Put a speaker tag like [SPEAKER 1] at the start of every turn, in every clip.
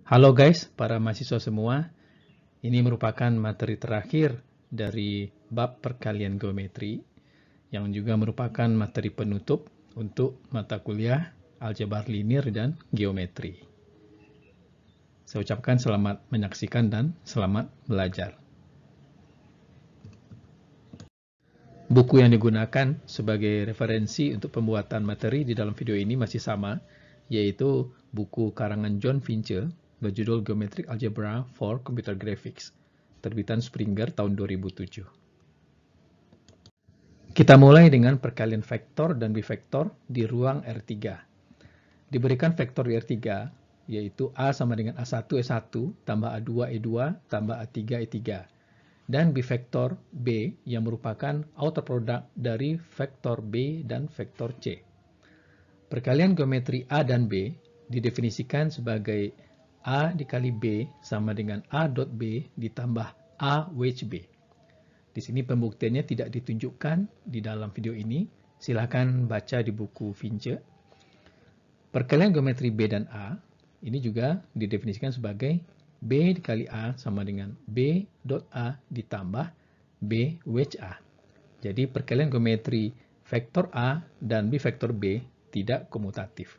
[SPEAKER 1] Halo guys, para mahasiswa semua. Ini merupakan materi terakhir dari bab perkalian geometri yang juga merupakan materi penutup untuk mata kuliah aljabar linear dan geometri. Saya ucapkan selamat menyaksikan dan selamat belajar. Buku yang digunakan sebagai referensi untuk pembuatan materi di dalam video ini masih sama, yaitu buku karangan John Fincher berjudul Geometric Algebra for Computer Graphics, terbitan Springer tahun 2007. Kita mulai dengan perkalian vektor dan bivektor di ruang R3. Diberikan vektor di R3, yaitu A sama dengan A1 E1 tambah A2 E2 tambah A3 E3. Dan bivektor B yang merupakan outer product dari vektor B dan vektor C. Perkalian geometri A dan B didefinisikan sebagai A dikali B sama dengan A dot B ditambah A wedge B. Di sini pembuktiannya tidak ditunjukkan di dalam video ini. Silakan baca di buku Fincher. Perkalian geometri B dan A ini juga didefinisikan sebagai B dikali A sama dengan B dot A ditambah B wedge A. Jadi perkalian geometri vektor A dan bivektor B tidak komutatif.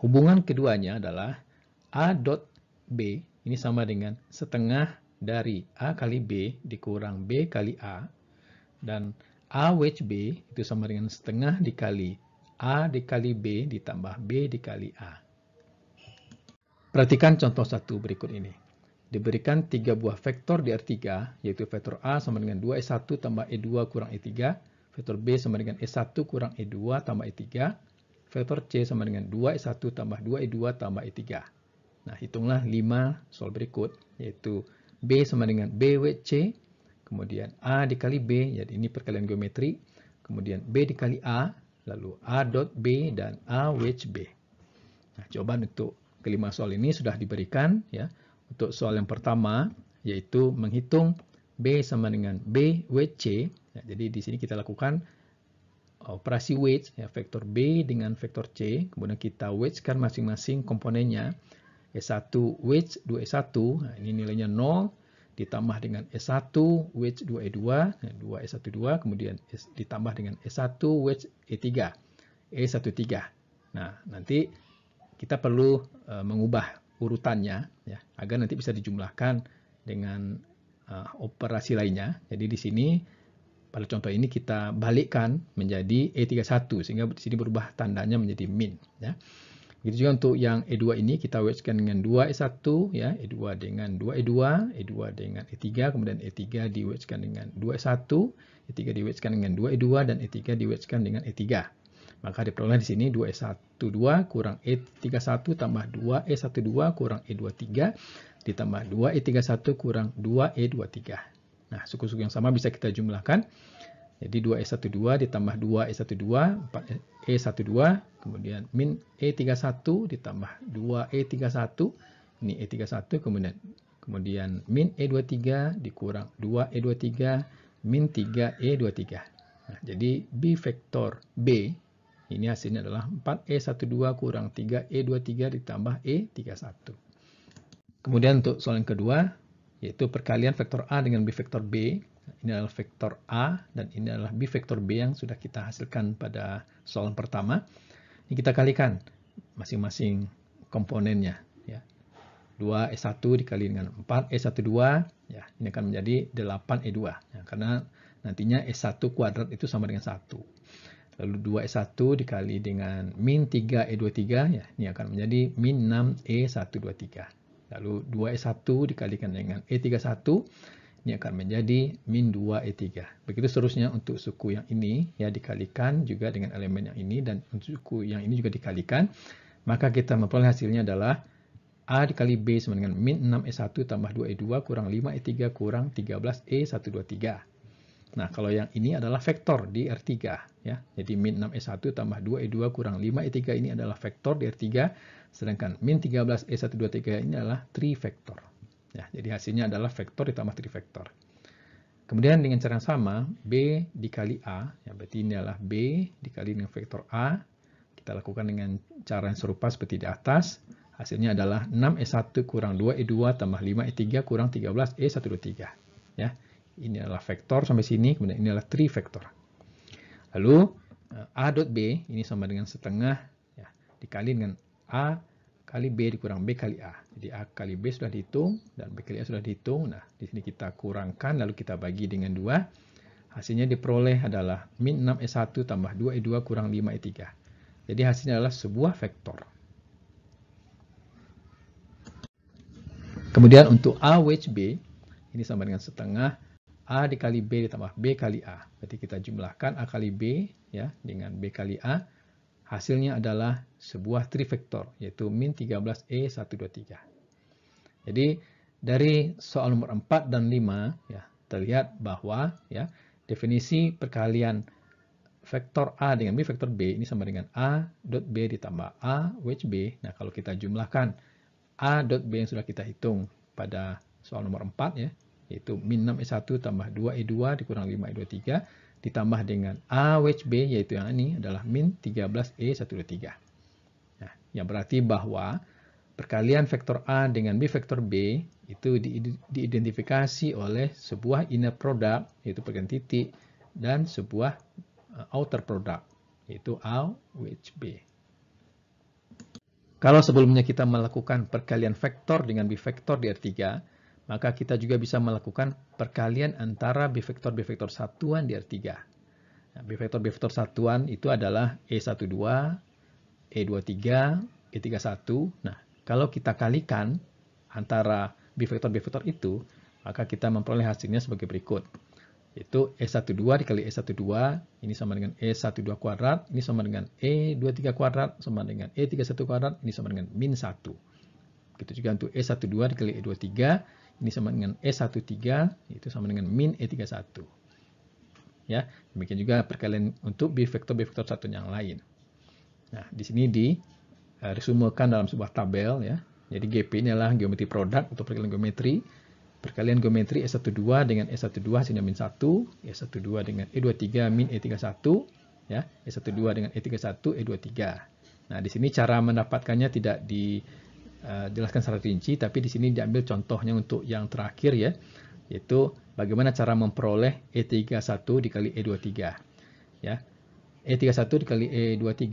[SPEAKER 1] Hubungan keduanya adalah A dot B ini sama dengan setengah dari A kali B dikurang B kali A. Dan A wedge B itu sama dengan setengah dikali A dikali B ditambah B dikali A. Perhatikan contoh satu berikut ini. Diberikan 3 buah vektor di R3, yaitu vektor A sama dengan 2E1 tambah E2 kurang E3, vektor B sama dengan E1 kurang E2 tambah E3, vektor C sama dengan 2E1 tambah 2E2 tambah E3. Nah, hitunglah 5 soal berikut, yaitu B sama dengan B wedge C, kemudian A dikali B, jadi ini perkalian geometri, kemudian B dikali A, lalu A dot B dan A wedge B. Nah, jawaban untuk kelima soal ini sudah diberikan ya. Untuk soal yang pertama yaitu menghitung B sama dengan B wedge C. Ya, jadi di sini kita lakukan operasi wedge ya, vektor B dengan vektor C, kemudian kita wedgekan masing-masing komponennya. E1 wedge 2E1, nah ini nilainya 0 ditambah dengan E1 wedge 2E2, nah 2E12, kemudian ditambah dengan E1 wedge E3, E13. Nah, nanti kita perlu mengubah urutannya ya, agar nanti bisa dijumlahkan dengan operasi lainnya. Jadi di sini pada contoh ini kita balikkan menjadi E31 sehingga di sini berubah tandanya menjadi min ya. Begitu juga untuk yang E2 ini kita wedgekan dengan 2E1 ya, E2 dengan 2E2, E2 dengan E3, kemudian E3 diwedgekan dengan 2E1, E3 diwedgekan dengan 2E2 dan E3 diwedgekan dengan E3. Maka diperoleh di sini 2E12 kurang E31 tambah 2E12 kurang E23 ditambah 2E31 kurang 2E23. Nah, suku-suku yang sama bisa kita jumlahkan. Jadi 2E12 ditambah 2E12, 4E12, kemudian min E31 ditambah 2E31, ini E31, kemudian min E23 dikurang 2E23, min 3E23. Nah, jadi bivektor B, ini hasilnya adalah 4E12 kurang 3E23 ditambah E31. Kemudian untuk soal yang kedua, yaitu perkalian vektor A dengan bivektor B. Ini adalah vektor A dan ini adalah bivektor B yang sudah kita hasilkan pada soal pertama. Ini kita kalikan masing-masing komponennya. Ya. 2E1 dikali dengan 4E12, ya, ini akan menjadi 8E2. Ya, karena nantinya E1 kuadrat itu sama dengan 1. Lalu 2E1 dikali dengan min 3E23, ya, ini akan menjadi min 6E123. Lalu 2E1 dikalikan dengan E31, ini akan menjadi min 2E3. Begitu seterusnya untuk suku yang ini ya dikalikan juga dengan elemen yang ini, dan untuk suku yang ini juga dikalikan. Maka kita memperoleh hasilnya adalah A dikali B sama dengan min 6E1 tambah 2E2 kurang 5E3 kurang 13E123. Nah, kalau yang ini adalah vektor di R3 ya. Jadi min 6E1 tambah 2E2 kurang 5E3 ini adalah vektor di R3, sedangkan min 13E123 ini adalah trivektor. Ya, jadi hasilnya adalah vektor ditambah trivektor. Kemudian dengan cara yang sama, B dikali A, ya berarti ini adalah B dikali dengan vektor A. Kita lakukan dengan cara yang serupa seperti di atas. Hasilnya adalah 6E1 kurang 2E2 tambah 5E3 kurang 13E123. Ya, ini adalah vektor sampai sini, kemudian ini adalah trivektor. Lalu A dot B ini sama dengan setengah ya, dikali dengan A kali B dikurang B kali A. Jadi A kali B sudah dihitung dan B kali A sudah dihitung. Nah, di sini kita kurangkan lalu kita bagi dengan 2. Hasilnya diperoleh adalah min 6E1 tambah 2E2 kurang 5E3. Jadi hasilnya adalah sebuah vektor. Kemudian untuk A wedge B ini sama dengan setengah A dikali B ditambah B kali A. Berarti kita jumlahkan A kali B ya dengan B kali A. Hasilnya adalah sebuah trivektor yaitu min 13E123. Jadi dari soal nomor 4 dan 5 ya terlihat bahwa ya definisi perkalian vektor A dengan B vektor B ini sama dengan A dot B ditambah A wedge B. Nah, kalau kita jumlahkan A dot B yang sudah kita hitung pada soal nomor 4 ya, yaitu min 6E1 tambah 2E2 dikurang 5E23 ditambah dengan A wedge B yaitu yang ini adalah min 13E123. Nah, yang berarti bahwa perkalian vektor A dengan B vektor B itu diidentifikasi oleh sebuah inner product yaitu perkalian titik dan sebuah outer product yaitu A wedge B. Kalau sebelumnya kita melakukan perkalian vektor dengan B vektor di R3, maka kita juga bisa melakukan perkalian antara B vektor satuan di R3. Nah, B vektor satuan itu adalah E12, E23, E31. Nah, kalau kita kalikan antara B vektor itu, maka kita memperoleh hasilnya sebagai berikut. Yaitu E12 dikali E12, ini sama dengan E12 kuadrat, ini sama dengan E23 kuadrat, sama dengan E31 kuadrat, ini sama dengan min 1. Begitu juga untuk E12 dikali E23, ini sama dengan E13, itu sama dengan min E31. Ya, demikian juga perkalian untuk B vektor satu yang lain. Nah, di sini diresumekan dalam sebuah tabel ya. Jadi GP ini adalah geometri produk untuk perkalian geometri. Perkalian geometri E12 dengan E12 hasilnya min 1, E12 dengan E23 min E31, ya, E12 dengan E31 E23. Nah, di sini cara mendapatkannya tidak dijelaskan secara rinci, tapi di sini diambil contohnya untuk yang terakhir ya, yaitu bagaimana cara memperoleh E31 dikali E23. Ya. E31 dikali E23,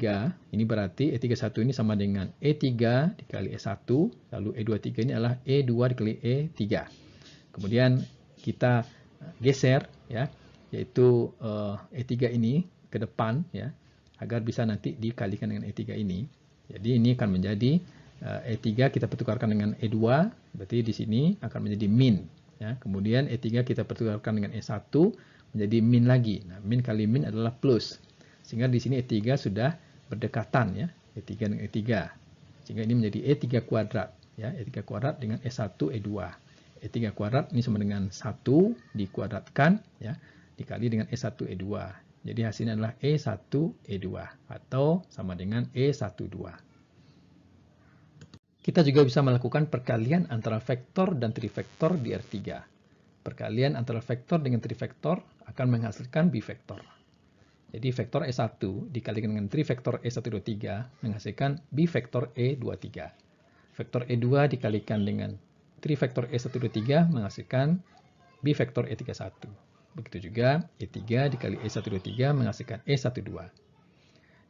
[SPEAKER 1] ini berarti E31 ini sama dengan E3 dikali E1, lalu E23 ini adalah E2 dikali E3. Kemudian kita geser ya, yaitu E3 ini ke depan ya, agar bisa nanti dikalikan dengan E3 ini. Jadi ini akan menjadi E3 kita pertukarkan dengan E2, berarti di sini akan menjadi min ya. Kemudian E3 kita pertukarkan dengan E1 menjadi min lagi. Nah, min kali min adalah plus. Sehingga di sini E3 sudah berdekatan ya, E3 dengan E3. Sehingga ini menjadi E3 kuadrat ya, E3 kuadrat dengan E1 E2. E3 kuadrat ini sama dengan 1 dikuadratkan ya, dikali dengan E1 E2. Jadi hasilnya adalah E1 E2 atau sama dengan E12. Kita juga bisa melakukan perkalian antara vektor dan trivektor di R3. Perkalian antara vektor dengan trivektor akan menghasilkan bivektor. Jadi vektor E1 dikalikan dengan trivektor E123 menghasilkan bivektor E23. Vektor E2 dikalikan dengan trivektor E123 menghasilkan bivektor E31. Begitu juga E3 dikali E123 menghasilkan E12.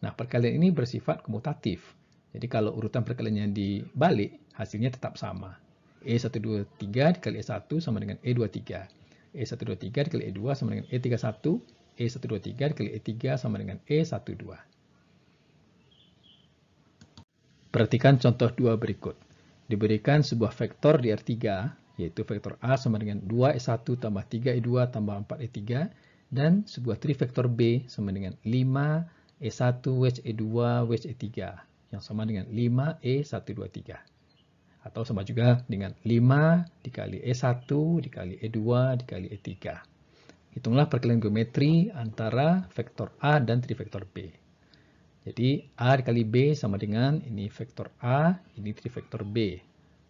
[SPEAKER 1] Nah, perkalian ini bersifat komutatif. Jadi kalau urutan perkaliannya dibalik, hasilnya tetap sama. E123 dikali E1 sama dengan E23. E123 dikali E2 sama dengan E31. E123 dikali E3 sama dengan E12. Perhatikan contoh 2 berikut. Diberikan sebuah vektor di R3, yaitu vektor A sama dengan 2E1 tambah 3E2 tambah 4E3, dan sebuah trivektor B sama dengan 5E1 wedge E2 wedge E3, yang sama dengan 5E123. Atau sama juga dengan 5 dikali E1 dikali E2 dikali E3. Hitunglah perkalian geometri antara vektor A dan trivektor B. Jadi A dikali B sama dengan ini vektor A, ini trivektor B.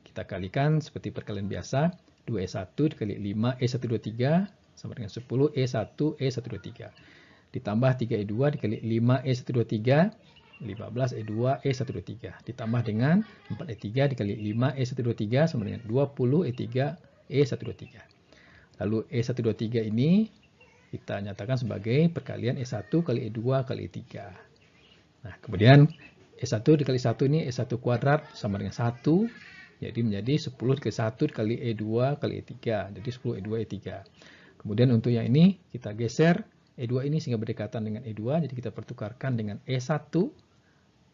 [SPEAKER 1] Kita kalikan seperti perkalian biasa, 2E1 dikali 5E123 sama dengan 10E1 E123. Ditambah 3E2 dikali 5E123 15E2 E123 ditambah dengan 4E3 dikali 5 E123 sama dengan 20 E3 E123. Lalu E123 ini kita nyatakan sebagai perkalian E1 kali E2 kali E3. Nah, kemudian E1 dikali 1 ini E1 kuadrat sama dengan 1. Jadi menjadi 10 dikali 1 dikali E2 kali E3. Jadi 10 E2 E3. Kemudian untuk yang ini kita geser E2 ini sehingga berdekatan dengan E2. Jadi kita pertukarkan dengan E1.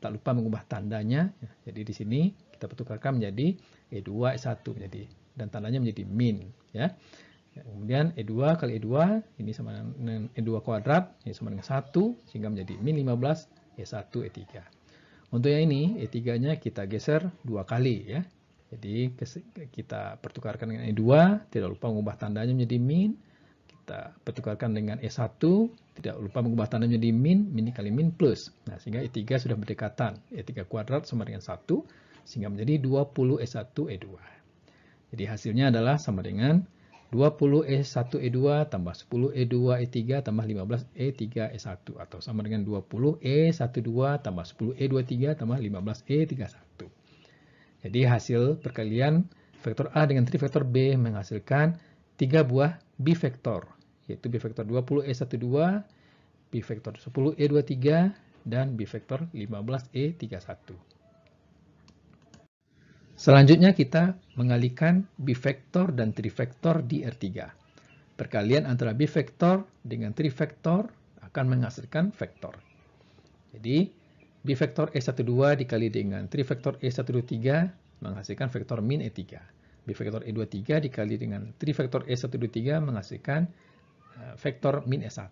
[SPEAKER 1] Tak lupa mengubah tandanya. Jadi di sini kita pertukarkan menjadi E2 E1 menjadi, dan tandanya menjadi min, ya. Kemudian E2 kali E2 ini sama dengan E2 kuadrat, ini sama dengan 1 sehingga menjadi min 15 E1 E3. Untuk yang ini E3-nya kita geser 2 kali, ya. Jadi kita pertukarkan dengan E2, tidak lupa mengubah tandanya menjadi min. Kita pertukarkan dengan E1, tidak lupa mengubah tandanya menjadi min, min dikali min plus. Nah, sehingga E3 sudah berdekatan. E3 kuadrat sama dengan 1, sehingga menjadi 20 E1 E2. Jadi hasilnya adalah sama dengan 20 E1 E2 tambah 10 E2 E3 tambah 15 E3 E1, atau sama dengan 20 E12 tambah 10 E23 tambah 15 E31. Jadi hasil perkalian vektor A dengan trivektor B menghasilkan 3 buah bivektor, yaitu bivektor 20 E12, bivektor 10 E23, dan bivektor 15 E31. Selanjutnya kita mengalihkan bivektor dan trivektor di R3. Perkalian antara bivektor dengan trivektor akan menghasilkan vektor. Jadi bivektor E12 dikali dengan trivektor E123 menghasilkan vektor min E3. Bivektor E23 dikali dengan trivektor E123 menghasilkan vektor min E1.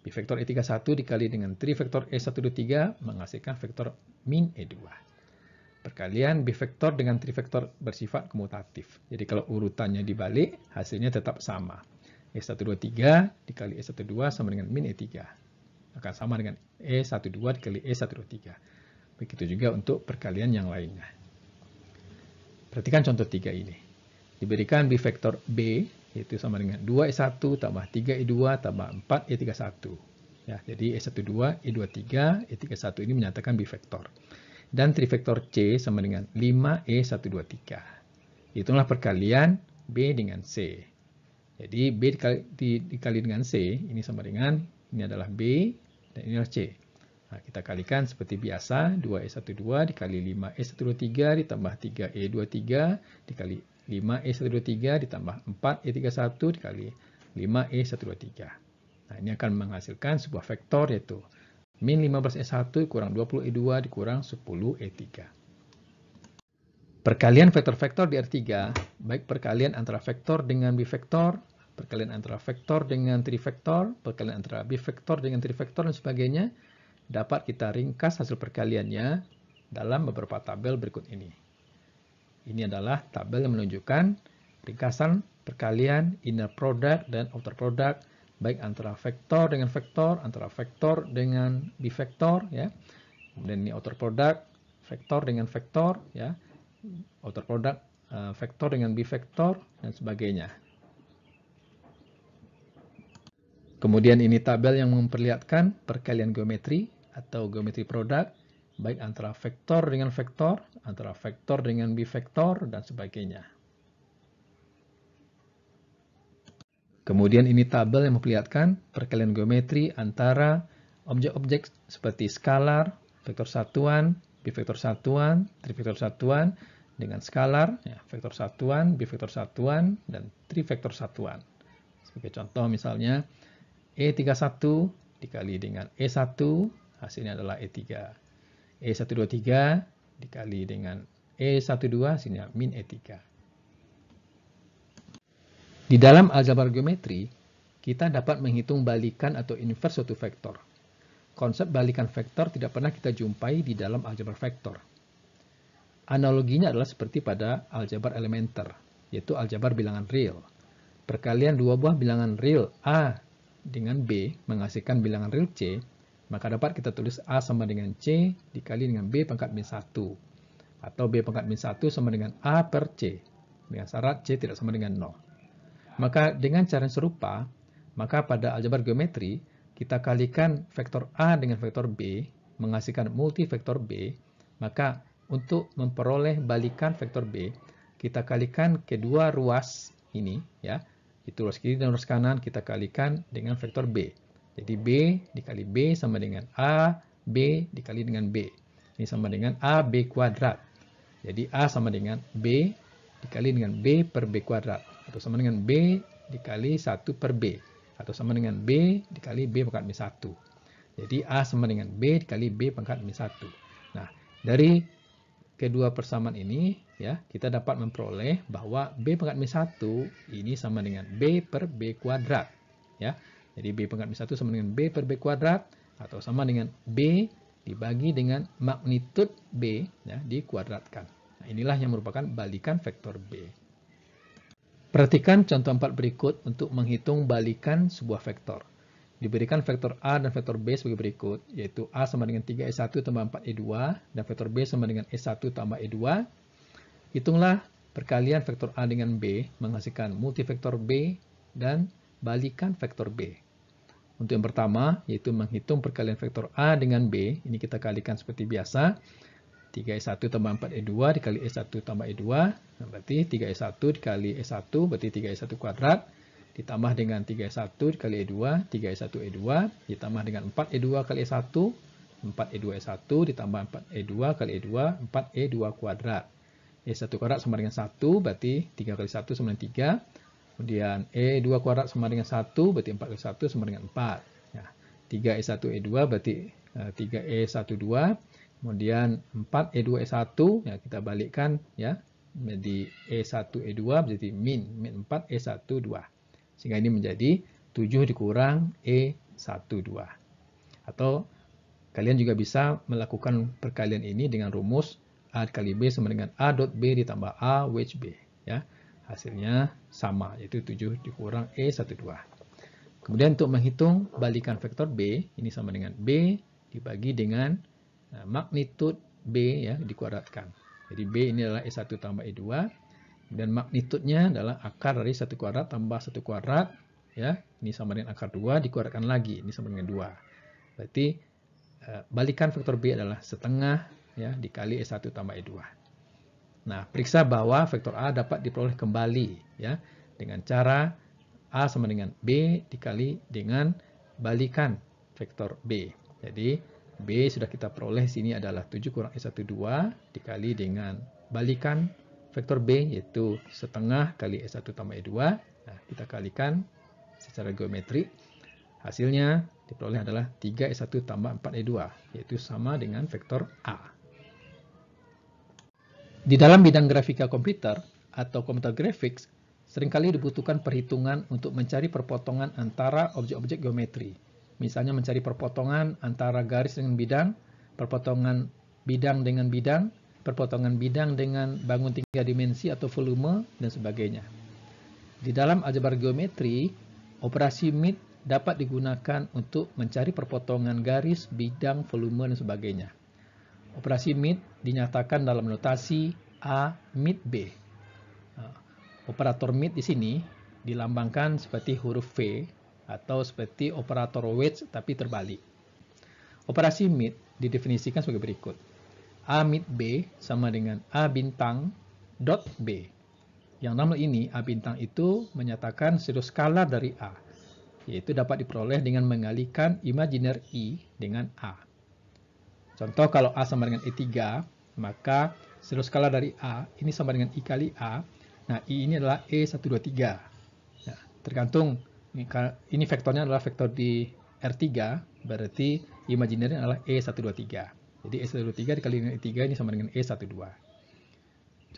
[SPEAKER 1] Bivektor E31 dikali dengan trivektor E123 menghasilkan vektor min E2. Perkalian bivektor dengan trivektor bersifat komutatif. Jadi kalau urutannya dibalik, hasilnya tetap sama. E123 dikali E12 sama dengan min E3. Akan sama dengan E12 dikali E123. Begitu juga untuk perkalian yang lainnya. Perhatikan contoh 3 ini. Diberikan bivektor B, yaitu sama dengan 2E1 tambah 3E2 tambah 4E31. Ya, jadi E12, E23, E31 ini menyatakan bivektor. Dan trivektor C sama dengan 5E123. Itulah perkalian B dengan C. Jadi B dikali dengan C, ini sama dengan, ini adalah B, dan ini adalah C. Nah, kita kalikan seperti biasa, 2E12 dikali 5E123 ditambah 3E23 dikali 5E123 ditambah 4E31 dikali 5E123. Nah, ini akan menghasilkan sebuah vektor, yaitu min 15E1 kurang 20E2 dikurang 10E3. Perkalian vektor-vektor di R3, baik perkalian antara vektor dengan bivektor, perkalian antara vektor dengan trivektor, perkalian antara bivektor dengan trivektor, dan sebagainya, dapat kita ringkas hasil perkaliannya dalam beberapa tabel berikut ini. Ini adalah tabel yang menunjukkan ringkasan perkalian inner product dan outer product, baik antara vektor dengan vektor, antara vektor dengan bivektor, ya. Kemudian ini outer product vektor dengan vektor, ya. Outer product vektor dengan bivektor, dan sebagainya. Kemudian ini tabel yang memperlihatkan perkalian geometri atau geometri produk, baik antara vektor dengan vektor, antara vektor dengan bivektor, dan sebagainya. Kemudian ini tabel yang memperlihatkan perkalian geometri antara objek-objek seperti skalar, vektor satuan, bivektor satuan, trivektor satuan, dengan skalar, ya, vektor satuan, bivektor satuan, dan trivektor satuan. Sebagai contoh misalnya, E31 dikali dengan E1, hasilnya adalah E3. E123 dikali dengan E12, hasilnya min E3. Di dalam aljabar geometri, kita dapat menghitung balikan atau inverse suatu vektor. Konsep balikan vektor tidak pernah kita jumpai di dalam aljabar vektor. Analoginya adalah seperti pada aljabar elementer, yaitu aljabar bilangan real. Perkalian dua buah bilangan real A dengan B menghasilkan bilangan real C, maka dapat kita tulis A sama dengan C dikali dengan B pangkat min 1. Atau B pangkat min 1 sama dengan A per C, dengan syarat C tidak sama dengan 0. Maka dengan cara yang serupa, maka pada aljabar geometri, kita kalikan vektor A dengan vektor B, menghasilkan multivektor B, maka untuk memperoleh balikan vektor B, kita kalikan kedua ruas ini, ya, itu ruas kiri dan ruas kanan kita kalikan dengan vektor B. Jadi B dikali B sama dengan A, B dikali dengan B. Ini sama dengan AB kuadrat. Jadi A sama dengan B dikali dengan B per B kuadrat. Atau sama dengan B dikali 1 per B. Atau sama dengan B dikali B pangkat min 1. Jadi A sama dengan B dikali B pangkat min 1. Nah, dari kedua persamaan ini, ya, kita dapat memperoleh bahwa B pangkat min 1 ini sama dengan B per B kuadrat. Ya. Jadi B pangkat min 1 sama dengan B per B kuadrat, atau sama dengan B dibagi dengan magnitud B, ya, dikuadratkan. Nah, inilah yang merupakan balikan vektor B. Perhatikan contoh 4 berikut untuk menghitung balikan sebuah vektor. Diberikan vektor A dan vektor B sebagai berikut, yaitu A sama dengan 3E1 tambah 4E2, dan vektor B sama dengan E1 tambah E2. Hitunglah perkalian vektor A dengan B, menghasilkan multivektor B dan balikan vektor B. Untuk yang pertama, yaitu menghitung perkalian vektor A dengan B, ini kita kalikan seperti biasa. 3E1 tambah 4E2 dikali E1 tambah E2, berarti 3E1 dikali E1, berarti 3E1 kuadrat, ditambah dengan 3E1 dikali E2, 3E1E2, ditambah dengan 4E2 kali E1, 4E2E1, ditambah 4E2 kali E2, 4E2 kuadrat. E1 kuadrat sama dengan 1, berarti 3 kali 1 sama dengan 3. Kemudian E2 kuadrat sama dengan 1, berarti 4 kali 1 sama dengan 4. Ya, 3E1E2 berarti 3E12. Kemudian 4E2E1, ya, kita balikkan, ya, menjadi E1E2 berarti min 4E12. Sehingga ini menjadi 7 dikurang E12. Atau kalian juga bisa melakukan perkalian ini dengan rumus A dikali B sama dengan A dot B ditambah A wedge B. Ya. Hasilnya sama, yaitu 7 dikurang E12. Kemudian untuk menghitung balikan vektor B, ini sama dengan B dibagi dengan magnitud B, ya, dikuadratkan. Jadi B ini adalah E1 tambah E2, dan magnitudnya adalah akar dari 1 kuadrat tambah 1 kuadrat, ya, ini sama dengan akar 2, dikuadratkan lagi, ini sama dengan 2. Berarti balikan vektor B adalah setengah, ya, dikali E1 tambah E2. Nah, periksa bahwa vektor A dapat diperoleh kembali, ya, dengan cara A sama dengan B dikali dengan balikan vektor B. Jadi, B sudah kita peroleh sini adalah 7 kurang E12 dikali dengan balikan vektor B, yaitu setengah kali E1 tambah E2. Nah, kita kalikan secara geometri. Hasilnya diperoleh adalah 3E1 tambah 4E2, yaitu sama dengan vektor A. Di dalam bidang grafika komputer atau computer graphics, seringkali dibutuhkan perhitungan untuk mencari perpotongan antara objek-objek geometri. Misalnya mencari perpotongan antara garis dengan bidang, perpotongan bidang dengan bidang, perpotongan bidang dengan bangun 3 dimensi atau volume, dan sebagainya. Di dalam aljabar geometri, operasi MIT dapat digunakan untuk mencari perpotongan garis, bidang, volume, dan sebagainya. Operasi MIT dinyatakan dalam notasi A MIT B. Operator MIT di sini dilambangkan seperti huruf V atau seperti operator wedge tapi terbalik. Operasi MIT didefinisikan sebagai berikut. A MIT B sama dengan A bintang dot B. Yang dalam ini A bintang itu menyatakan seluruh skalar dari A, yaitu dapat diperoleh dengan mengalihkan imajiner I dengan A. Contoh, kalau A sama dengan E3, maka seluruh skala dari A ini sama dengan I kali A. Nah, I ini adalah E123. Nah, tergantung, ini vektornya adalah vektor di R3, berarti imajinernya adalah E123. Jadi E123 dikali dengan E3 ini sama dengan E12.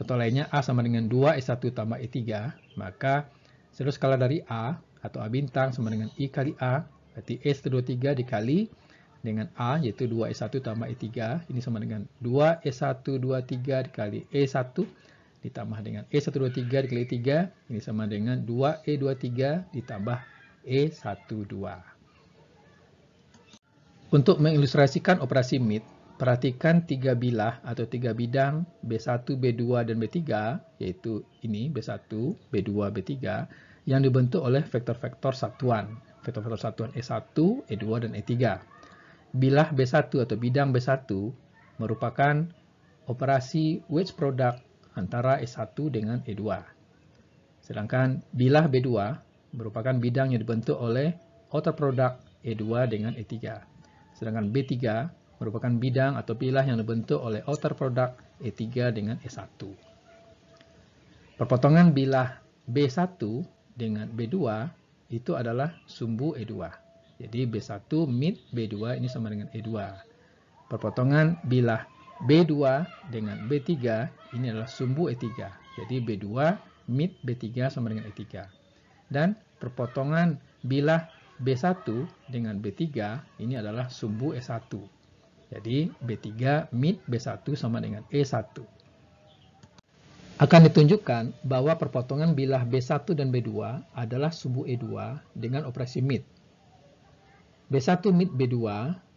[SPEAKER 1] Contoh lainnya, A sama dengan 2E1 tambah E3, maka seluruh skala dari A atau A bintang sama dengan I kali A, berarti E123 dikali dengan A, yaitu 2E1 tambah E3, ini sama dengan 2E123 dikali E1, ditambah dengan E123 dikali E3, ini sama dengan 2E23 ditambah E12. Untuk mengilustrasikan operasi MIT, perhatikan 3 bilah atau 3 bidang B1, B2, dan B3, yaitu ini B1, B2, B3, yang dibentuk oleh vektor-vektor satuan. Vektor-vektor satuan E1, E2, dan E3. bilah B1 atau bidang B1 merupakan operasi wedge product antara E1 dengan E2. Sedangkan bilah B2 merupakan bidang yang dibentuk oleh outer product E2 dengan E3. Sedangkan B3 merupakan bidang atau bilah yang dibentuk oleh outer product E3 dengan E1. Perpotongan bilah B1 dengan B2 itu adalah sumbu E2. Jadi B1 mid B2 ini sama dengan E2. Perpotongan bilah B2 dengan B3 ini adalah sumbu E3. Jadi B2 mid B3 sama dengan E3. Dan perpotongan bilah B1 dengan B3 ini adalah sumbu E1. Jadi B3 mid B1 sama dengan E1. Akan ditunjukkan bahwa perpotongan bilah B1 dan B2 adalah sumbu E2 dengan operasi mid. B1 mid B2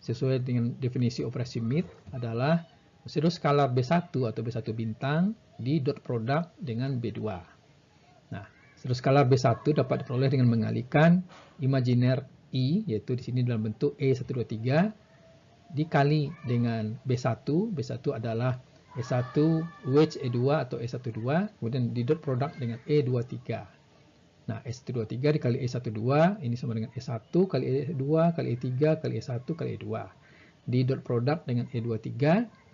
[SPEAKER 1] sesuai dengan definisi operasi mid adalah pseudo skalar B1 atau B1 bintang di dot product dengan B2. Nah, pseudo skalar B1 dapat diperoleh dengan mengalihkan imajiner I, yaitu di sini dalam bentuk E123, dikali dengan B1. B1 adalah E1 wedge E2 atau E12, kemudian di dot product dengan E23. Nah, E123 dikali E12, ini sama dengan E1 kali E2 kali E3 kali E1 kali E2. Di dot product dengan E23,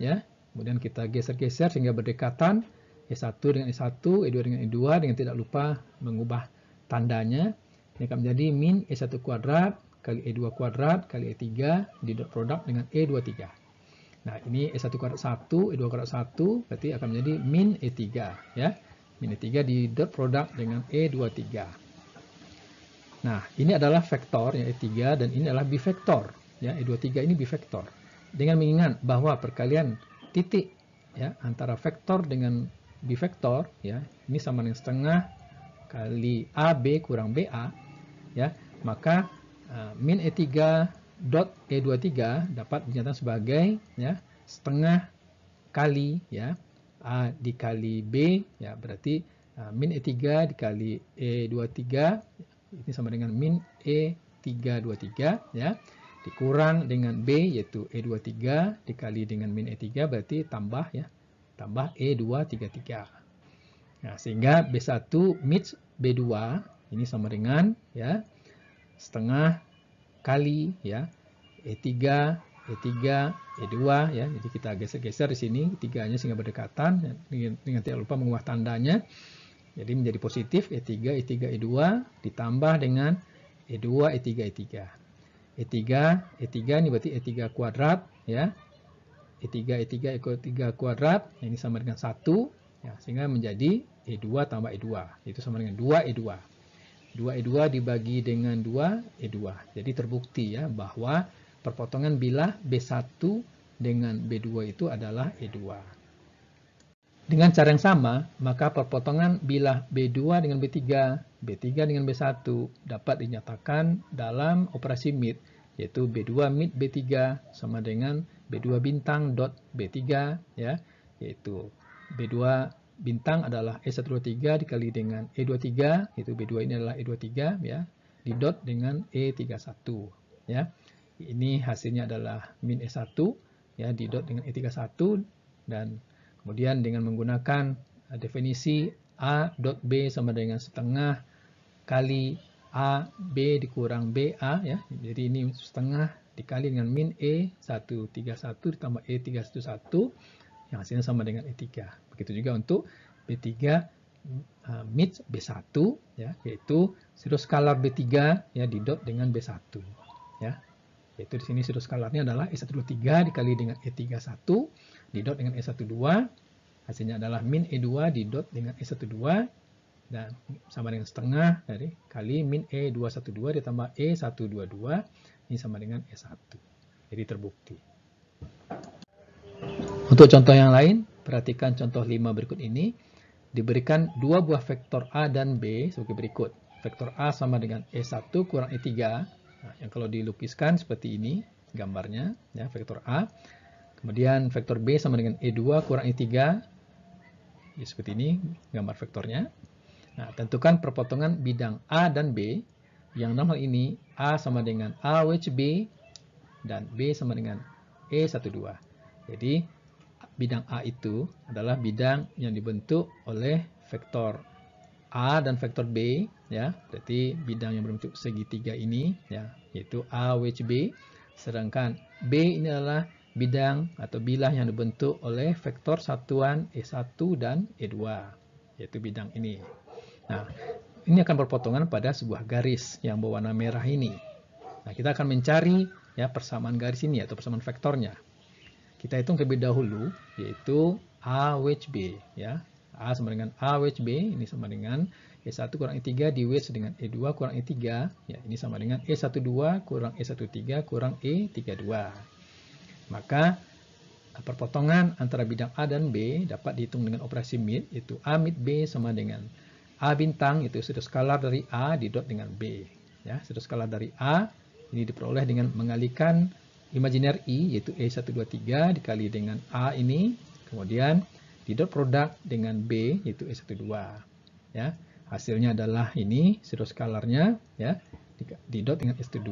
[SPEAKER 1] ya. Kemudian kita geser-geser sehingga berdekatan E1 dengan E1, E2 dengan E2, dengan tidak lupa mengubah tandanya. Ini akan menjadi min E1 kuadrat kali E2 kuadrat kali E3 di dot product dengan E23. Nah, ini E1 kuadrat 1, E2 kuadrat 1, berarti akan menjadi min E3, ya. Min E3 di dot product dengan E23. Nah, ini adalah vektor, ya, E3, dan ini adalah bivektor. Ya, E23 ini bivektor. Dengan mengingat bahwa perkalian titik, ya, antara vektor dengan bivektor, ya, ini sama dengan setengah kali AB kurang BA, ya, maka min E3 dot E23 dapat dinyatakan sebagai, ya, setengah kali, ya, A dikali B, ya, berarti min E3 dikali E23 ini sama dengan min E323, ya, dikurang dengan B yaitu E23 dikali dengan min E3 berarti tambah, ya, tambah E233. Nah, sehingga B1 mid B2 ini sama dengan, ya, setengah kali, ya, E3, E3, E2, ya. Jadi kita geser-geser di sini tiganya sehingga berdekatan, ya, dengan tidak lupa mengubah tandanya. Jadi menjadi positif E3, E3, E2 ditambah dengan E2, E3, E3. E3 ini berarti E3 kuadrat, ya. E3, E3, E3 kuadrat, ini sama dengan 1, ya, sehingga menjadi E2 tambah E2. Itu sama dengan 2E2. 2E2 dibagi dengan 2E2. Jadi terbukti, ya, bahwa perpotongan bilah B1 dengan B2 itu adalah E2. Dengan cara yang sama, maka perpotongan bilah B2 dengan B3, B3 dengan B1 dapat dinyatakan dalam operasi mid, yaitu B2 mid B3 sama dengan B2 bintang dot B3, ya, yaitu B2 bintang adalah E123 dikali dengan E23, itu B2 ini adalah E23, ya, di dot dengan E31, ya. Ini hasilnya adalah min E1, ya, di dot dengan E31, dan kemudian dengan menggunakan definisi A dot B sama dengan setengah kali AB dikurang BA, ya. Jadi ini setengah dikali dengan min E131 ditambah E311, yang hasilnya sama dengan E3. Begitu juga untuk B3 mid B1, ya, yaitu pseudo skalar B3, ya, di dot dengan B1, ya. Yaitu di sini pseudo skalarnya adalah E123 dikali dengan E31 di dot dengan E12, hasilnya adalah min E2 di dot dengan E12 dan sama dengan setengah dari kali min E212 ditambah E122, ini sama dengan E1. Jadi terbukti. Untuk contoh yang lain, perhatikan contoh 5 berikut ini. Diberikan dua buah vektor A dan B sebagai berikut. Vektor A sama dengan E1 kurang E3. Nah, yang kalau dilukiskan seperti ini gambarnya, ya, vektor A. Kemudian vektor B sama dengan E2 kurang E3. Ya, seperti ini gambar vektornya. Nah, tentukan perpotongan bidang A dan B. Yang dalam hal ini A sama dengan A wedge B dan B sama dengan E12. Jadi bidang A itu adalah bidang yang dibentuk oleh vektor A dan vektor B, ya. Berarti bidang yang berbentuk segitiga ini, ya, yaitu A wedge B. Sedangkan B ini adalah bidang atau bilah yang dibentuk oleh vektor satuan E1 dan E2, yaitu bidang ini. Nah, ini akan berpotongan pada sebuah garis yang berwarna merah ini. Nah, kita akan mencari ya persamaan garis ini atau persamaan vektornya. Kita hitung terlebih dahulu, yaitu A wedge B, ya. A sama dengan A wedge B, ini sama dengan E1 kurang E3 di wedge dengan E2 kurang E3, ya, ini sama dengan E12 kurang E13 kurang E32. Maka perpotongan antara bidang A dan B dapat dihitung dengan operasi mid, yaitu A mid B sama dengan A bintang, itu sudut skalar dari A didot dengan B. Ya, sudut skalar dari A ini diperoleh dengan mengalihkan imajiner I, yaitu E123 dikali dengan A ini, kemudian didot produk dengan B, yaitu E12. Ya, hasilnya adalah ini sudut skalarnya, ya, didot dengan S2.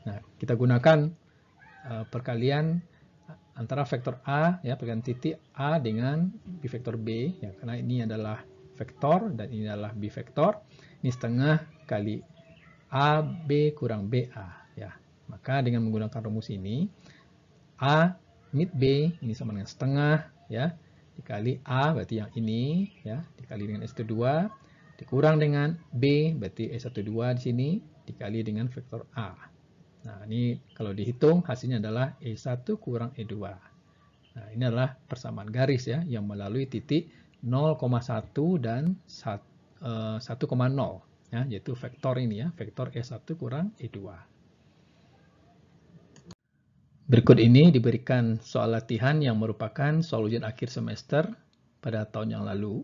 [SPEAKER 1] Nah, kita gunakan perkalian antara vektor A, ya, perkalian titik A dengan bivektor B, ya, karena ini adalah vektor dan ini adalah bivektor. Ini setengah kali AB kurang BA, ya. Maka dengan menggunakan rumus ini, A mid B ini sama dengan setengah, ya, dikali A berarti yang ini, ya, dikali dengan S2 dikurang dengan B berarti S12 di sini dikali dengan vektor A. Nah, ini kalau dihitung hasilnya adalah E1 kurang E2. Nah, ini adalah persamaan garis, ya, yang melalui titik 0,1 dan 1,0, ya, yaitu vektor ini, ya, vektor E1 kurang E2. Berikut ini diberikan soal latihan yang merupakan soal ujian akhir semester pada tahun yang lalu.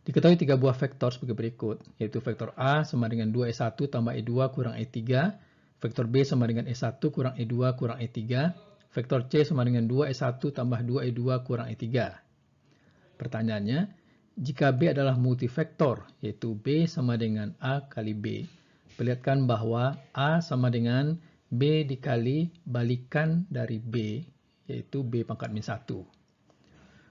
[SPEAKER 1] Diketahui 3 buah vektor sebagai berikut, yaitu vektor A sama dengan 2E1 tambah E2 kurang E3, vektor B sama dengan E1 kurang E2 kurang E3, vektor C sama dengan 2E1 tambah 2E2 kurang E3. Pertanyaannya, jika B adalah multivektor, yaitu B sama dengan A kali B, perlihatkan bahwa A sama dengan B dikali balikan dari B, yaitu B pangkat min 1.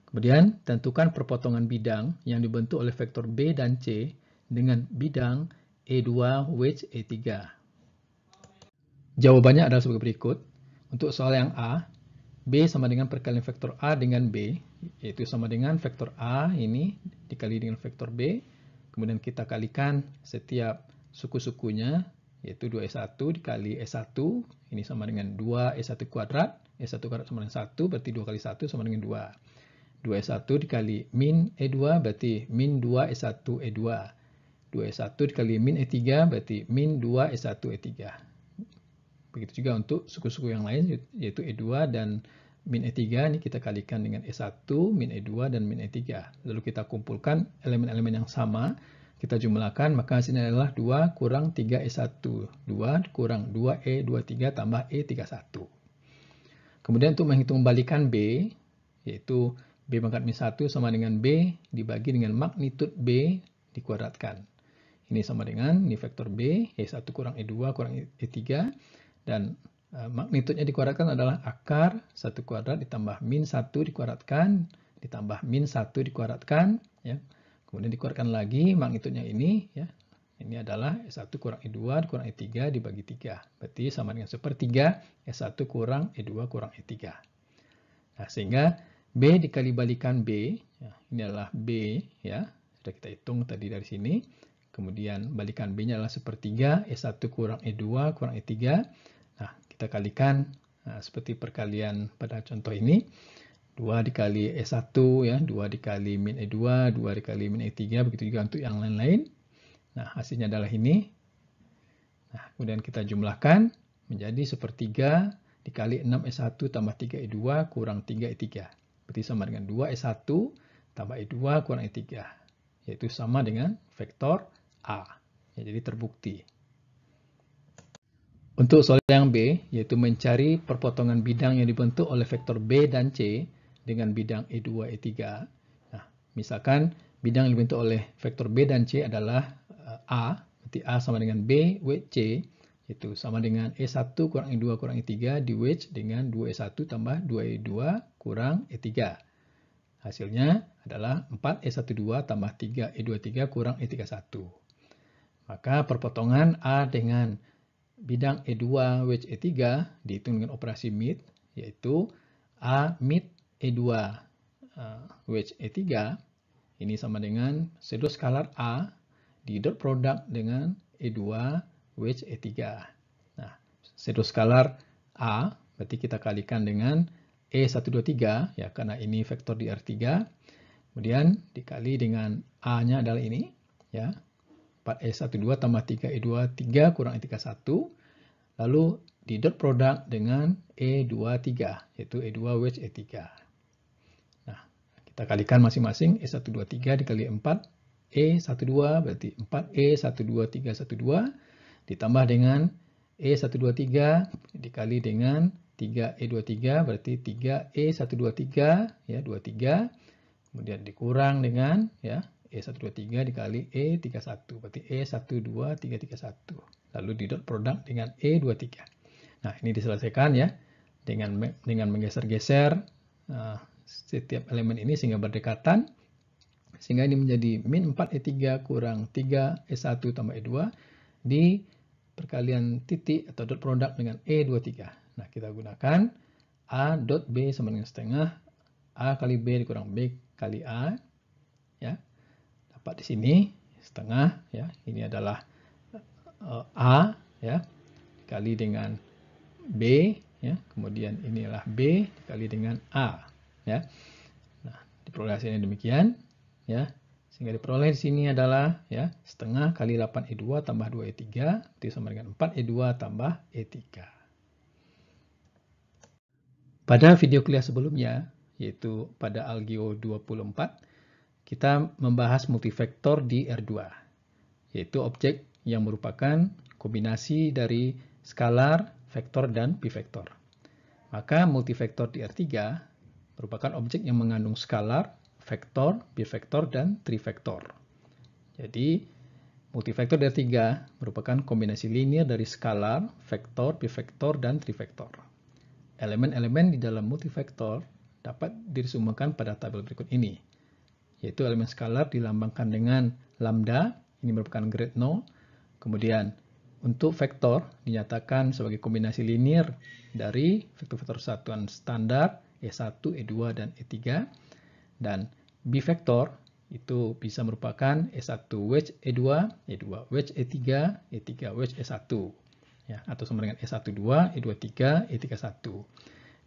[SPEAKER 1] Kemudian, tentukan perpotongan bidang yang dibentuk oleh vektor B dan C dengan bidang E2 wedge E3. Jawabannya adalah sebagai berikut. Untuk soal yang A, B sama dengan perkalian vektor A dengan B, yaitu sama dengan vektor A ini dikali dengan vektor B. Kemudian kita kalikan setiap suku-sukunya, yaitu 2E1 dikali E1, ini sama dengan 2E1 kuadrat. E1 kuadrat sama dengan 1, berarti 2 kali 1 sama dengan 2. 2E1 dikali min E2, berarti min 2E1 E2. 2E1 dikali min E3, berarti min 2E1 E3. Begitu juga untuk suku-suku yang lain, yaitu E2 dan min E3, ini kita kalikan dengan E1, min E2, dan min E3. Lalu kita kumpulkan elemen-elemen yang sama, kita jumlahkan, maka hasilnya adalah 2 kurang 3E1. 2 kurang 2E23 tambah E31. Kemudian untuk menghitung balikan B, yaitu B pangkat min 1 sama dengan B dibagi dengan magnitud B dikuadratkan. Ini sama dengan, ini vektor B, E1 kurang E2 kurang E3, dan magnitudnya dikuadratkan adalah akar 1 kuadrat ditambah min 1 dikuadratkan, ditambah min 1 dikuadratkan, ya. Kemudian dikuadratkan lagi magnitudnya ini, ya. Ini adalah E1 kurang E2 kurang E3 dibagi 3. Berarti sama dengan sepertiga E1 kurang E2 kurang E3. Nah, sehingga B dikali balikan B, ya, ini adalah B, ya. Sudah kita hitung tadi dari sini. Kemudian balikan B-nya adalah sepertiga E1 kurang E2 kurang E3. Nah, kita kalikan seperti perkalian pada contoh ini. 2 dikali E1, ya, 2 dikali min E2, 2 dikali min E3, begitu juga untuk yang lain-lain. Nah, hasilnya adalah ini. Nah, kemudian kita jumlahkan menjadi sepertiga dikali 6E1 tambah 3E2 kurang 3E3. Berarti sama dengan 2E1 tambah E2 kurang E3. Yaitu sama dengan vektor A. Ya, jadi terbukti. Untuk soal yang B, yaitu mencari perpotongan bidang yang dibentuk oleh vektor B dan C dengan bidang E2, E3. Nah, misalkan bidang yang dibentuk oleh vektor B dan C adalah A, berarti A sama dengan B, wedge C, Itu sama dengan E1 kurang E2 kurang E3 di wedge dengan 2E1 tambah 2E2 kurang E3. Hasilnya adalah 4E12 tambah 3E23 kurang E31. Maka perpotongan A dengan bidang E2 wedge E3 dihitung dengan operasi mid, yaitu A mid E2 wedge E3 ini sama dengan pseudo skalar A di dot product dengan E2 wedge E3. Nah, pseudo skalar A berarti kita kalikan dengan E123 ya, karena ini vektor di R3. Kemudian dikali dengan A-nya adalah ini ya. 4E12 tambah 3E23 kurang E31. Lalu di dot product dengan E23 yaitu E2 wedge E3. Nah, kita kalikan masing-masing E123 dikali 4 E12 berarti 4E12 ditambah dengan E123 dikali dengan 3E23 berarti 3E123 ya 23, kemudian dikurang dengan ya E123 dikali E31 berarti E12331, lalu di dot product dengan E23. Nah, ini diselesaikan ya dengan menggeser-geser setiap elemen ini sehingga berdekatan, sehingga ini menjadi min 4E3 kurang 3E1 tambah E2 di perkalian titik atau dot product dengan E23. Nah, kita gunakan A dot B sama dengan setengah A kali B dikurang B kali A ya. Dapat di sini setengah ya. Ini adalah A ya dikali dengan B ya. Kemudian inilah B dikali dengan A ya. Nah, diperoleh hasilnya demikian ya. Sehingga diperoleh di sini adalah ya setengah kali 8E2 tambah 2E3 itu sama dengan 4E2 tambah E3. Pada video kuliah sebelumnya, yaitu pada Algeo 24, kita membahas multivektor di R2, yaitu objek yang merupakan kombinasi dari skalar, vektor, dan bivektor. Maka multivektor di R3 merupakan objek yang mengandung skalar, vektor, bivektor, dan trivektor. Jadi, multivektor di R3 merupakan kombinasi linear dari skalar, vektor, bivektor, dan trivektor. Elemen-elemen di dalam multivektor dapat diresumkan pada tabel berikut ini, yaitu elemen skalar dilambangkan dengan lambda, ini merupakan grade 0. Kemudian untuk vektor dinyatakan sebagai kombinasi linear dari vektor-vektor satuan standar E1, E2, dan E3. Dan bivektor itu bisa merupakan E1 wedge E2, E2 wedge E3, E3 wedge E1. Ya, atau sama dengan E12, E23, E31.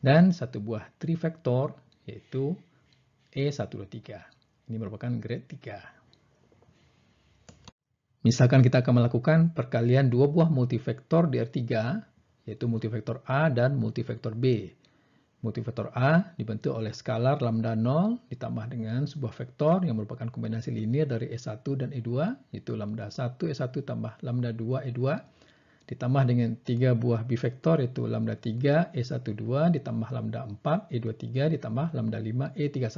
[SPEAKER 1] Dan satu buah trivektor yaitu E123. Ini merupakan grade 3. Misalkan kita akan melakukan perkalian dua buah multivektor di R3, yaitu multivektor A dan multivektor B. Multivektor A dibentuk oleh skalar lambda 0 ditambah dengan sebuah vektor yang merupakan kombinasi linear dari E1 dan E2, yaitu lambda 1 E1 tambah lambda 2 E2, ditambah dengan 3 buah bivektor yaitu lambda 3 E12 ditambah lambda 4 E23 ditambah lambda 5 E31,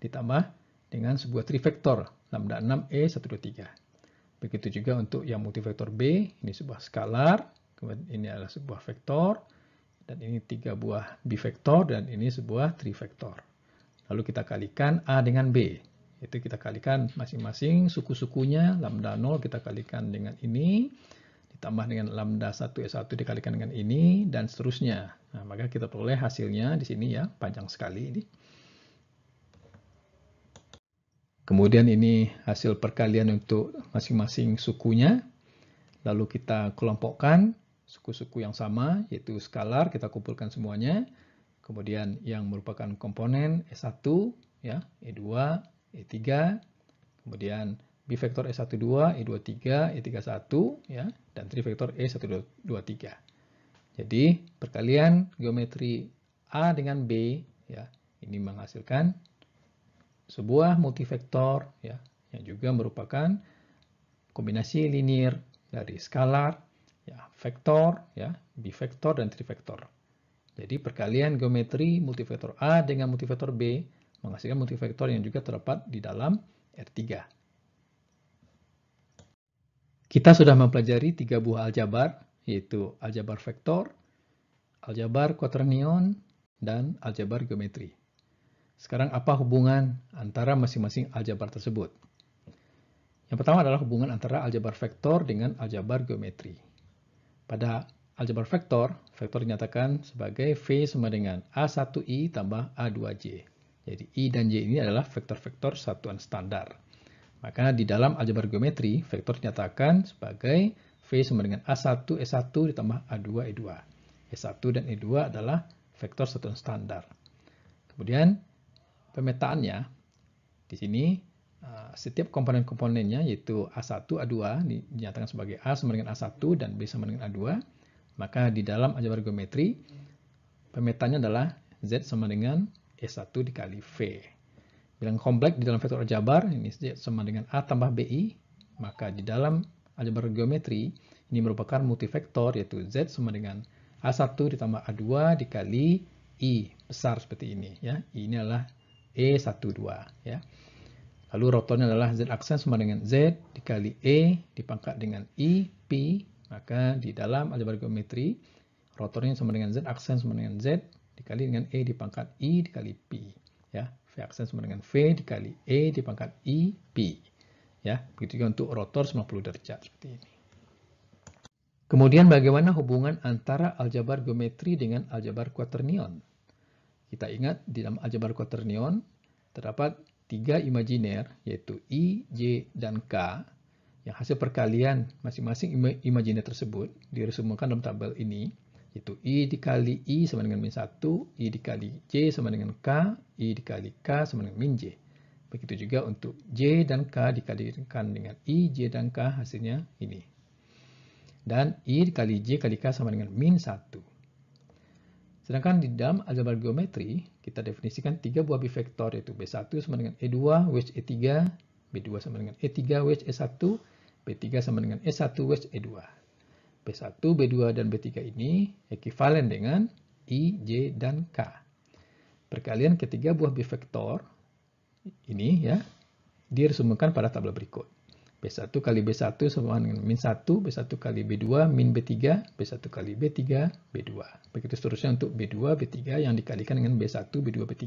[SPEAKER 1] ditambah dengan sebuah trivektor lambda 6 E123. Begitu juga untuk yang multivektor B, ini sebuah skalar, kemudian ini adalah sebuah vektor, dan ini 3 buah bivektor, dan ini sebuah trivektor. Lalu kita kalikan A dengan B, yaitu kita kalikan masing-masing suku-sukunya, lambda 0 kita kalikan dengan ini, ditambah dengan lambda 1 E1 dikalikan dengan ini, dan seterusnya. Nah, maka kita peroleh hasilnya di sini ya, panjang sekali ini. Kemudian ini hasil perkalian untuk masing-masing sukunya. Lalu kita kelompokkan suku-suku yang sama, yaitu skalar, kita kumpulkan semuanya. Kemudian yang merupakan komponen E1, ya, E2, E3, kemudian bivektor E12, E23, E31, ya, dan trivektor E123. Jadi perkalian geometri A dengan B, ya, ini menghasilkan sebuah multivektor, ya, yang juga merupakan kombinasi linear dari skalar, ya, vektor, ya, bivektor, dan trivektor. Jadi perkalian geometri multivektor A dengan multivektor B menghasilkan multivektor yang juga terdapat di dalam R3. Kita sudah mempelajari 3 buah aljabar, yaitu aljabar vektor, aljabar quaternion, dan aljabar geometri. Sekarang apa hubungan antara masing-masing aljabar tersebut? Yang pertama adalah hubungan antara aljabar vektor dengan aljabar geometri. Pada aljabar vektor, vektor dinyatakan sebagai V sama dengan A1I tambah A2J. Jadi I dan J ini adalah vektor-vektor satuan standar. Maka di dalam aljabar geometri, vektor dinyatakan sebagai V sama dengan A1 E1 ditambah A2 E2. E1 dan E2 adalah vektor satuan standar. Kemudian pemetaannya di sini setiap komponen-komponennya yaitu A1, A2 dinyatakan sebagai A sama dengan A1 dan B sama dengan A2. Maka di dalam aljabar geometri pemetanya adalah Z sama dengan E1 dikali V. Bilangan kompleks di dalam vektor aljabar ini Z sama dengan A tambah BI. Maka di dalam aljabar geometri ini merupakan multivektor yaitu Z sama dengan A1 ditambah A2 dikali I besar seperti ini ya. I ini adalah E12 ya. Lalu rotornya adalah Z aksen sama dengan Z dikali E dipangkat dengan I Pi. Maka di dalam aljabar geometri rotornya sama dengan Z aksen sama dengan Z dikali dengan E dipangkat I dikali Pi ya. V aksen sama dengan V dikali E dipangkat I Pi ya. Begitu juga untuk rotor 90 derajat seperti ini. Kemudian bagaimana hubungan antara aljabar geometri dengan aljabar quaternion? Kita ingat di dalam aljabar quaternion terdapat 3 imajiner yaitu I, J, dan K yang hasil perkalian masing-masing imajiner tersebut diresumkan dalam tabel ini yaitu I dikali I sama dengan min 1, I dikali J sama dengan K, I dikali K sama dengan min J. Begitu juga untuk J dan K dikalikan dengan I, J, dan K hasilnya ini. Dan I dikali J kali K sama dengan min 1. Sedangkan di dalam aljabar geometri, kita definisikan 3 buah bivektor yaitu B1 sama dengan E2, WH E3, B2 sama dengan E3, WH E1, B3 sama dengan E1, WH E2. B1, B2, dan B3 ini ekivalen dengan I, J, dan K. Perkalian ketiga buah bivektor ini ya diresumkan pada tabel berikut. B1 kali B1 sama dengan min 1, B1 kali B2 min B3, B1 kali B3, B2. Begitu seterusnya untuk B2, B3 yang dikalikan dengan B1, B2, B3.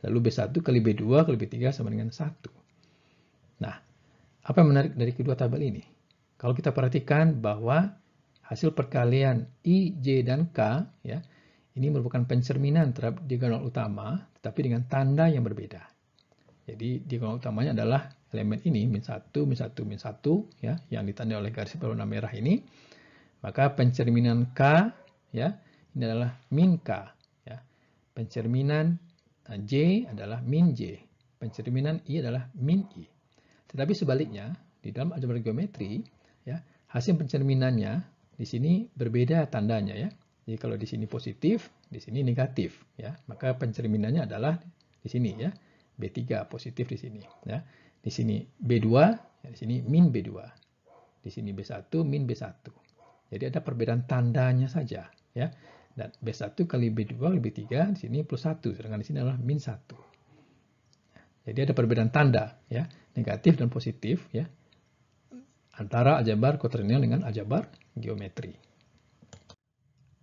[SPEAKER 1] Lalu B1 kali B2 kali B3 sama dengan 1. Nah, apa yang menarik dari kedua tabel ini? Kalau kita perhatikan bahwa hasil perkalian I, J, dan K ya, ini merupakan pencerminan terhadap diagonal utama, tetapi dengan tanda yang berbeda. Jadi diagonal utamanya adalah elemen ini, min 1, min 1, min 1, ya, yang ditandai oleh garis berwarna merah ini. Maka pencerminan K, ya, ini adalah min K. Ya. Pencerminan J adalah min J. Pencerminan I adalah min I. Tetapi sebaliknya, di dalam aljabar geometri, ya, hasil pencerminannya di sini berbeda tandanya. Ya. Jadi kalau di sini positif, di sini negatif. Ya. Maka pencerminannya adalah di sini, ya. B3 positif di sini, ya. Di sini B2, ya, di sini min B2. Di sini B1 min B1. Jadi ada perbedaan tandanya saja, ya. Dan B1 kali B2 kali B3 di sini plus 1, sedangkan di sini adalah min 1. Jadi ada perbedaan tanda, ya, negatif dan positif, ya, antara aljabar quaternion dengan aljabar geometri.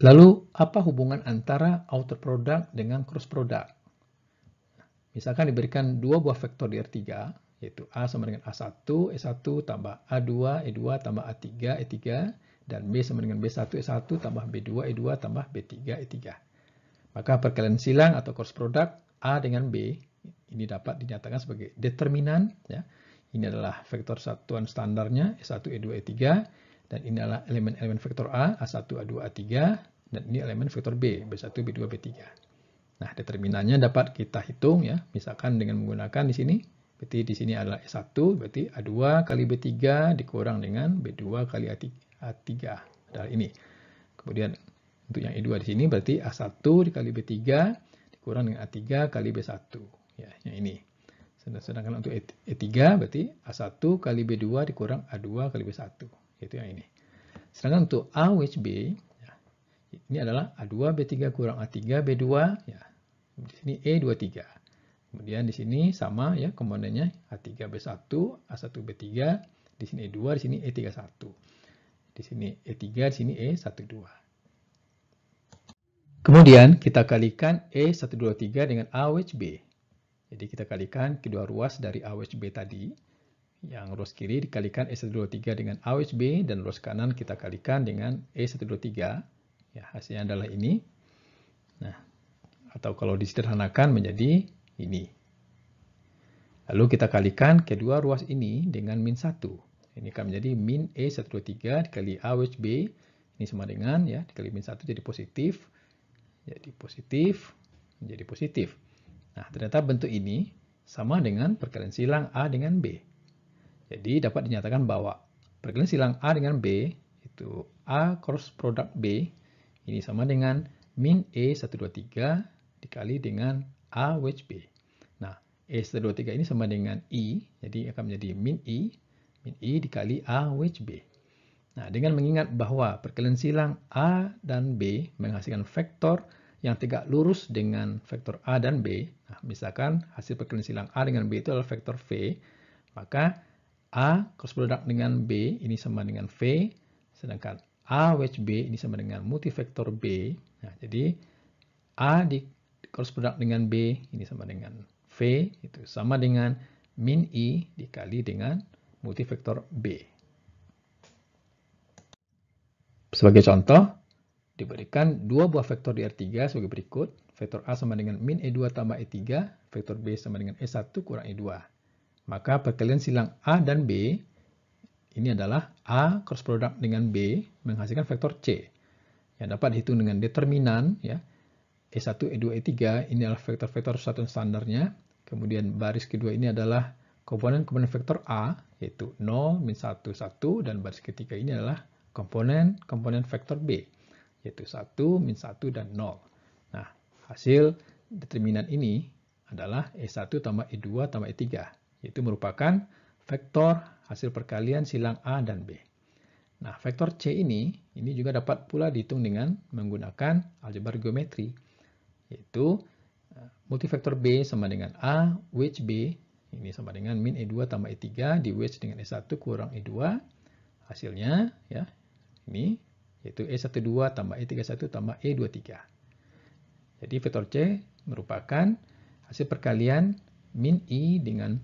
[SPEAKER 1] Lalu apa hubungan antara outer product dengan cross product? Misalkan diberikan dua buah vektor di R3, yaitu A sama dengan A1, E1 tambah A2, E2 tambah A3, E3, dan B sama dengan B1, E1 tambah B2, E2 tambah B3, E3. Maka perkalian silang atau cross product A dengan B ini dapat dinyatakan sebagai determinan. Ya. Ini adalah vektor satuan standarnya E1, E2, E3, dan ini adalah elemen-elemen vektor A, A1, A2, A3, dan ini elemen vektor B, B1, B2, B3. Nah, determinannya dapat kita hitung ya, misalkan dengan menggunakan di sini, berarti di sini adalah E1, berarti A2 kali B3 dikurang dengan B2 kali A3 adalah ini. Kemudian untuk yang E2 di sini berarti A1 dikali B3 dikurang dengan A3 kali B1. Ya, yang ini. Sedangkan untuk E3 berarti A1 kali B2 dikurang A2 kali B1. Yaitu yang ini. Sedangkan untuk A which B, ya, ini adalah A2 B3 kurang A3 B2, ya. Di sini E23. Kemudian di sini sama ya komponennya A3 B1, A1 B3, di sini E2, di sini E31. Di sini E3, di sini E12. Kemudian kita kalikan E123 dengan A wedge B. Jadi kita kalikan kedua ruas dari A wedge B tadi. Yang ruas kiri dikalikan E123 dengan A wedge B dan ruas kanan kita kalikan dengan E123. Ya, hasilnya adalah ini. Nah, atau kalau disederhanakan menjadi ini. Lalu kita kalikan kedua ruas ini dengan min 1. Ini akan menjadi min E123 dikali A wedge B. Ini sama dengan ya dikali min 1 jadi positif. Jadi positif, menjadi positif. Nah, ternyata bentuk ini sama dengan perkalian silang A dengan B. Jadi dapat dinyatakan bahwa perkalian silang A dengan B, itu A cross product B, ini sama dengan min E123 dikali dengan A wedge B. Nah, E123 ini sama dengan I, jadi akan menjadi min I dikali A wedge B. Nah, dengan mengingat bahwa perkalian silang A dan B menghasilkan vektor yang tegak lurus dengan vektor A dan B. Nah, misalkan hasil perkalian silang A dengan B itu adalah vektor V, maka A cross product dengan B ini sama dengan V, sedangkan A wedge B ini sama dengan multivektor B. Nah, jadi A di cross product dengan B ini sama dengan V, itu sama dengan min I dikali dengan multivektor B. Sebagai contoh, diberikan dua buah vektor di R3 sebagai berikut. Vektor A sama dengan min E2 tambah E3, vektor B sama dengan E1 kurang E2. Maka perkalian silang A dan B, ini adalah A cross product dengan B menghasilkan vektor C. Yang dapat dihitung dengan determinan, ya. E1, E2, E3, ini adalah vektor-vektor satuan standarnya. Kemudian baris kedua ini adalah komponen-komponen vektor A, yaitu 0, min 1, 1, dan baris ketiga ini adalah komponen vektor B, yaitu 1, min 1, dan 0. Nah, hasil determinan ini adalah E1 tambah E2 tambah E3, yaitu merupakan vektor hasil perkalian silang A dan B. Nah, vektor C ini juga dapat pula dihitung dengan menggunakan aljabar geometri, yaitu multivektor B sama dengan A wedge B, ini sama dengan min E2 tambah E3 di wedge dengan E1 kurang E2. Hasilnya, ya, ini yaitu E12 tambah E31 tambah E23. Jadi vektor C merupakan hasil perkalian min I dengan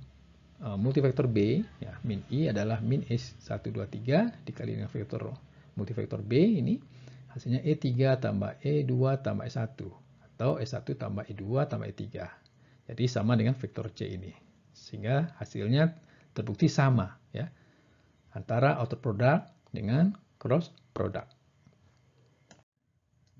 [SPEAKER 1] multivektor B. Ya, min I adalah min E123 dikali dengan vektor multivektor B ini. Hasilnya E3 tambah E2 tambah E1 atau E1 tambah E2 tambah E3. Jadi sama dengan vektor C ini. Sehingga hasilnya terbukti sama, ya, antara outer product dengan cross product.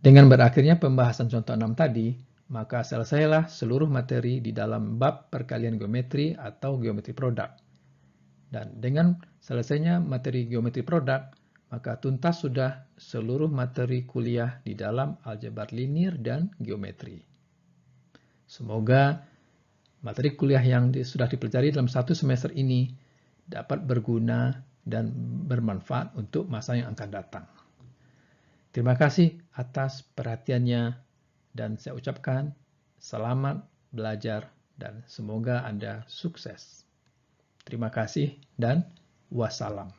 [SPEAKER 1] Dengan berakhirnya pembahasan contoh 6 tadi, maka selesailah seluruh materi di dalam bab perkalian geometri atau geometri produk. Dan dengan selesainya materi geometri produk, maka tuntas sudah seluruh materi kuliah di dalam aljabar linear dan geometri. Semoga materi kuliah yang sudah dipelajari dalam satu semester ini dapat berguna dan bermanfaat untuk masa yang akan datang. Terima kasih atas perhatiannya dan saya ucapkan selamat belajar dan semoga Anda sukses. Terima kasih dan wassalam.